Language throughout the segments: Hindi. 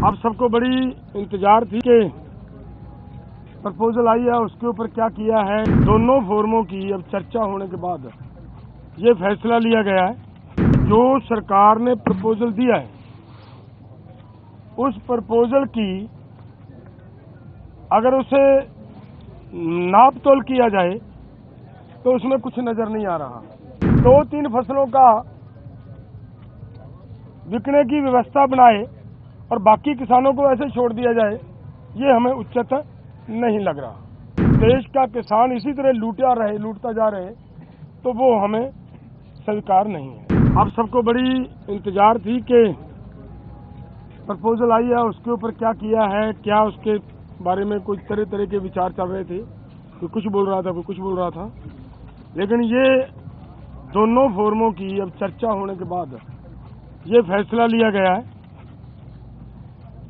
अब सबको बड़ी इंतजार थी कि प्रपोजल आई है उसके ऊपर क्या किया है। दोनों फोरमों की अब चर्चा होने के बाद ये फैसला लिया गया है जो सरकार ने प्रपोजल दिया है उस प्रपोजल की अगर उसे नाप तोल किया जाए तो उसमें कुछ नजर नहीं आ रहा। 2-3 फसलों का बिकने की व्यवस्था बनाए और बाकी किसानों को ऐसे छोड़ दिया जाए, ये हमें उचित नहीं लग रहा। देश का किसान इसी तरह लूटता जा रहे तो वो हमें स्वीकार नहीं है। अब सबको बड़ी इंतजार थी कि प्रपोजल आई है उसके ऊपर क्या किया है, क्या उसके बारे में कुछ तरह के विचार चल रहे थे। कोई कुछ बोल रहा था, कोई कुछ बोल रहा था, लेकिन ये दोनों फोरमों की अब चर्चा होने के बाद ये फैसला लिया गया है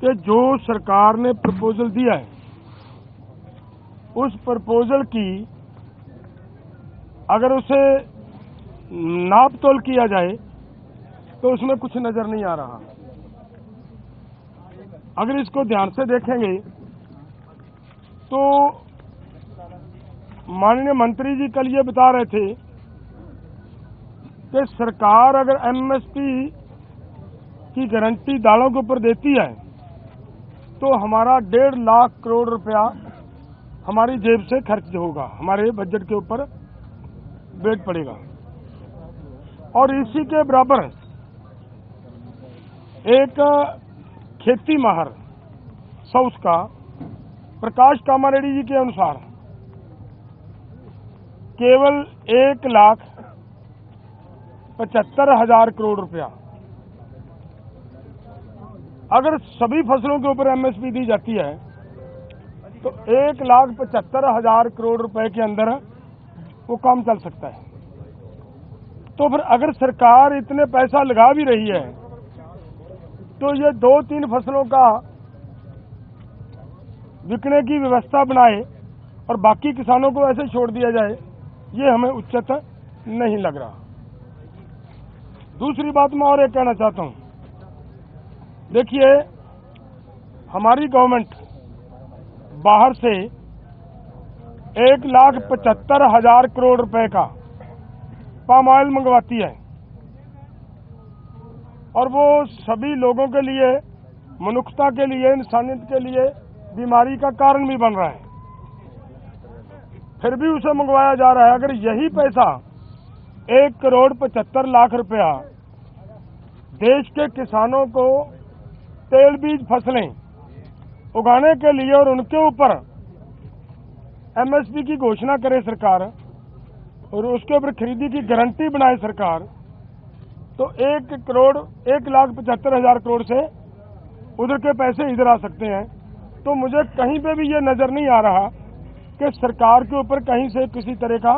कि जो सरकार ने प्रपोजल दिया है उस प्रपोजल की अगर उसे नाप तोल किया जाए तो उसमें कुछ नजर नहीं आ रहा। अगर इसको ध्यान से देखेंगे तो माननीय मंत्री जी कल ये बता रहे थे कि सरकार अगर एमएसपी की गारंटी दालों के ऊपर देती है तो हमारा 1.5 लाख करोड़ रुपया हमारी जेब से खर्च होगा, हमारे बजट के ऊपर वेट पड़ेगा। और इसी के बराबर एक खेती माहर साउथ का प्रकाश कामारेड्डी जी के अनुसार केवल 1,75,000 करोड़ रुपया अगर सभी फसलों के ऊपर एमएसपी दी जाती है तो 1,75,000 करोड़ रुपए के अंदर वो काम चल सकता है। तो फिर अगर सरकार इतने पैसा लगा भी रही है तो ये 2-3 फसलों का बिकने की व्यवस्था बनाए और बाकी किसानों को ऐसे छोड़ दिया जाए, ये हमें उचित नहीं लग रहा। दूसरी बात मैं और एक कहना चाहता हूं, देखिए हमारी गवर्नमेंट बाहर से 1,75,000 करोड़ रुपए का पाम ऑयल मंगवाती है और वो सभी लोगों के लिए, मनुष्यता के लिए, इंसानियत के लिए बीमारी का कारण भी बन रहा है, फिर भी उसे मंगवाया जा रहा है। अगर यही पैसा 1,75,00,000 रुपया देश के किसानों को तेल बीज फसलें उगाने के लिए और उनके ऊपर एमएसपी की घोषणा करे सरकार और उसके ऊपर खरीदी की गारंटी बनाए सरकार, तो 1,75,000 करोड़ से उधर के पैसे इधर आ सकते हैं। तो मुझे कहीं पे भी ये नजर नहीं आ रहा कि सरकार के ऊपर कहीं से किसी तरह का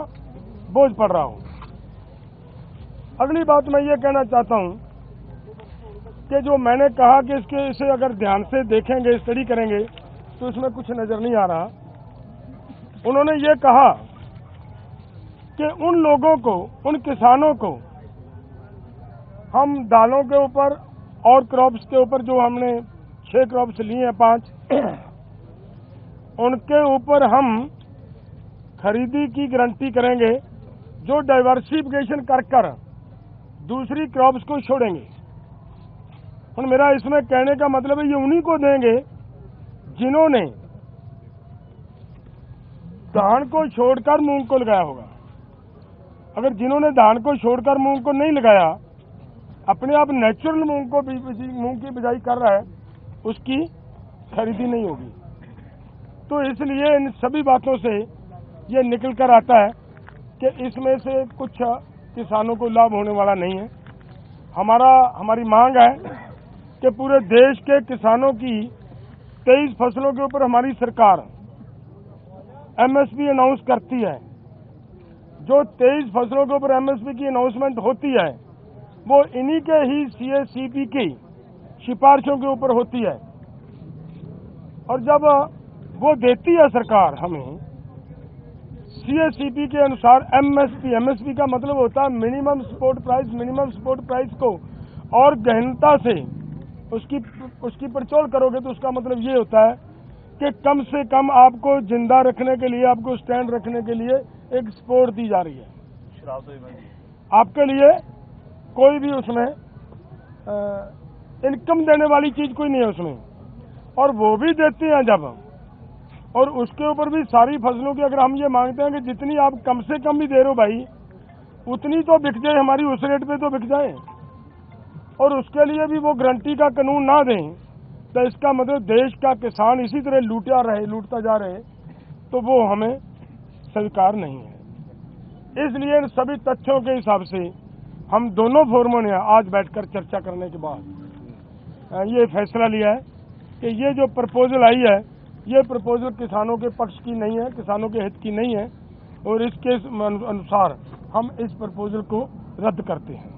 बोझ पड़ रहा हो। अगली बात मैं ये कहना चाहता हूं कि जो मैंने कहा कि इसे अगर ध्यान से देखेंगे, स्टडी करेंगे तो इसमें कुछ नजर नहीं आ रहा। उन्होंने ये कहा कि उन लोगों को, उन किसानों को हम दालों के ऊपर और क्रॉप्स के ऊपर जो हमने 6 क्रॉप्स लिए हैं, 5 उनके ऊपर हम खरीदी की गारंटी करेंगे जो डाइवर्सिफिकेशन कर दूसरी क्रॉप्स को छोड़ेंगे। और मेरा इसमें कहने का मतलब है ये उन्हीं को देंगे जिन्होंने धान को छोड़कर मूंग को लगाया होगा। अगर जिन्होंने धान को छोड़कर मूंग को नहीं लगाया, अपने आप नेचुरल मूंग की बिजाई कर रहा है, उसकी खरीदी नहीं होगी। तो इसलिए इन सभी बातों से ये निकल कर आता है कि इसमें से कुछ किसानों को लाभ होने वाला नहीं है। हमारी मांग है कि पूरे देश के किसानों की 23 फसलों के ऊपर हमारी सरकार एमएसपी अनाउंस करती है। जो 23 फसलों के ऊपर एमएसपी की अनाउंसमेंट होती है वो इन्हीं के ही सीएसीपी की सिफारिशों के ऊपर होती है। और जब वो देती है सरकार हमें सीएसीपी के अनुसार एमएसपी का मतलब होता है मिनिमम सपोर्ट प्राइस को और गहनता से उसकी पड़चोल करोगे तो उसका मतलब ये होता है कि कम से कम आपको जिंदा रखने के लिए, आपको स्टैंड रखने के लिए एक सपोर्ट दी जा रही है। शराब तो भी आपके लिए कोई भी उसमें इनकम देने वाली चीज कोई नहीं है उसमें, और वो भी देते हैं जब, और उसके ऊपर भी सारी फसलों की अगर हम ये मांगते हैं कि जितनी आप कम से कम भी दे रहे हो भाई, उतनी तो बिक जाए हमारी, उस रेट पे तो बिक जाए, और उसके लिए भी वो गारंटी का कानून ना दें, तो इसका मतलब देश का किसान इसी तरह लूटता जा रहे, तो वो हमें स्वीकार नहीं है। इसलिए इन सभी तथ्यों के हिसाब से हम दोनों फोरमों ने आज बैठकर चर्चा करने के बाद ये फैसला लिया है कि ये जो प्रपोजल आई है, ये प्रपोजल किसानों के पक्ष की नहीं है, किसानों के हित की नहीं है, और इसके अनुसार हम इस प्रपोजल को रद्द करते हैं।